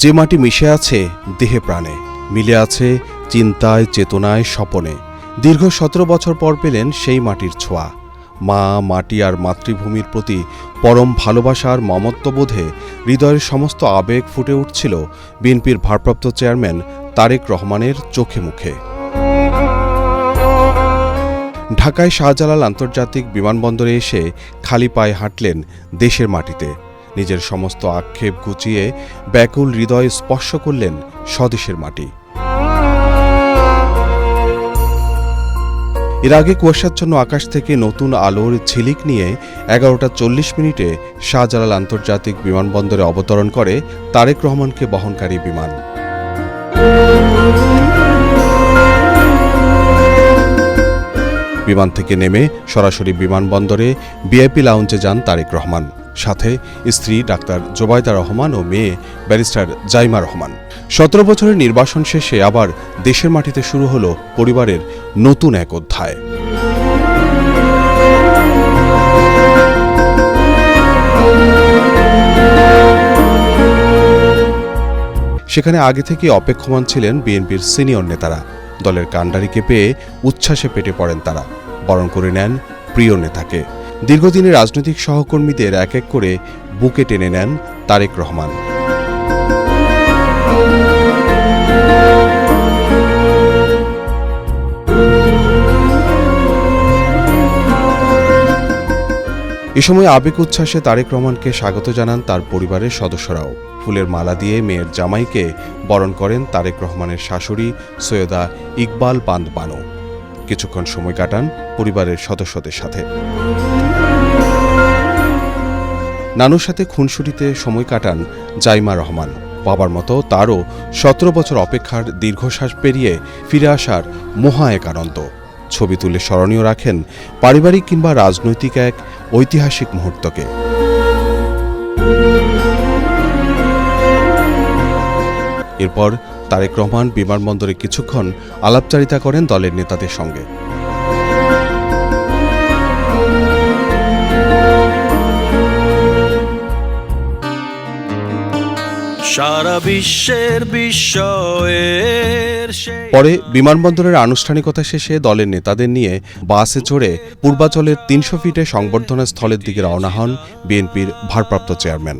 যে মাটি মিশে আছে দেহে প্রাণে, মিলে আছে চিন্তায়, চেতনায়, স্বপনে। দীর্ঘ ১৭ বছর পর পেলেন সেই মাটির ছোঁয়া। মা, মাটি আর মাতৃভূমির প্রতি পরম ভালোবাসা আর মমত্ববোধে হৃদয়ের সমস্ত আবেগ ফুটে উঠছিল বিএনপির ভারপ্রাপ্ত চেয়ারম্যান তারেক রহমানের চোখে মুখে। ঢাকায় শাহজালাল আন্তর্জাতিক বিমানবন্দরে এসে খালি পায়ে হাঁটলেন দেশের মাটিতে। নিজের সমস্ত আক্ষেপ ঘুচিয়ে ব্যাকুল হৃদয়ে স্পর্শ করলেন স্বদেশের মাটি। এর আগে কুয়াশাচ্ছন্ন আকাশ থেকে নতুন আলোর ঝিলিক নিয়ে ১১টা ৪০ মিনিটে শাহজালাল আন্তর্জাতিক বিমানবন্দরে অবতরণ করে তারেক রহমানকে বহনকারী বিমান। বিমান থেকে নেমে সরাসরি বিমানবন্দরে ভিআইপি লাউঞ্জে যান তারেক রহমান, সাথে স্ত্রী ডাক্তার জোবায়দা রহমান ও মেয়ে ব্যারিস্টার জাইমা রহমান। ১৭ বছরের নির্বাসন শেষে আবার দেশের মাটিতে শুরু হলো পরিবারের নতুন এক অধ্যায়। সেখানে আগে থেকে অপেক্ষমান ছিলেন বিএনপির সিনিয়র নেতারা। দলের কাণ্ডারিকে পেয়ে উচ্ছ্বাসে পেটে পড়েন তারা, বরণ করে নেন প্রিয় নেতাকে। দীর্ঘদিনের রাজনৈতিক সহকর্মীদের এক এক করে বুকে টেনে নেন তারেক রহমান। এ সময় আবেগ উচ্ছ্বাসে তারেক রহমানকে স্বাগত জানান তার পরিবারের সদস্যরাও। ফুলের মালা দিয়ে মেয়ের জামাইকে বরণ করেন তারেক রহমানের শাশুড়ি সৈয়দা ইকবাল পান্দ বানু। কিছুক্ষণ সময় কাটান পরিবারের সদস্যদের সাথে। নানুর সাথে খুনসুটিতে সময় কাটান জাইমা রহমান। বাবার মতো তারও ১৭ বছর অপেক্ষার দীর্ঘশ্বাস পেরিয়ে ফিরে আসার মহা এক আনন্দ। ছবি তুলে স্মরণীয় রাখেন পারিবারিক কিংবা রাজনৈতিক এক ঐতিহাসিক মুহূর্তকে। এরপর তারেক রহমান বিমানবন্দরে কিছুক্ষণ আলাপচারিতা করেন দলের নেতাদের সঙ্গে। সারা বিশ্বের বিস্ময়ের পরে বিমানবন্দরের আনুষ্ঠানিকতা শেষে দলের নেতাদের নিয়ে বাসে চড়ে পূর্বাচলের ৩০০ ফিটে সংবর্ধনা স্থলের দিকে রওনা হন বিএনপির ভারপ্রাপ্ত চেয়ারম্যান।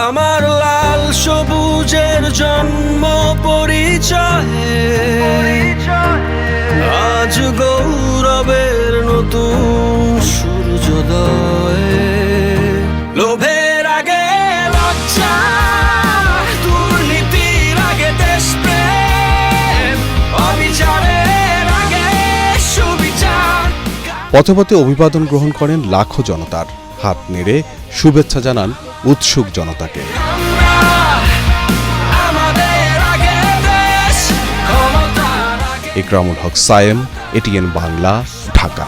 আমার লাল সবুজের জন্ম পরিচয়ে আজ গৌরবের নতুন সূর্যোদয়। লোভের আগে লজ্জা, দুর্নীতির আগে দেশপ্রেম, অবিচারের আগে সুবিচার। পথে পথে অভিবাদন গ্রহণ করেন লাখো জনতার। হাত নেড়ে শুভেচ্ছা জানান উৎসুক জনতাকে। ইকরামুল হক সায়েম, এটিএন বাংলা, ঢাকা।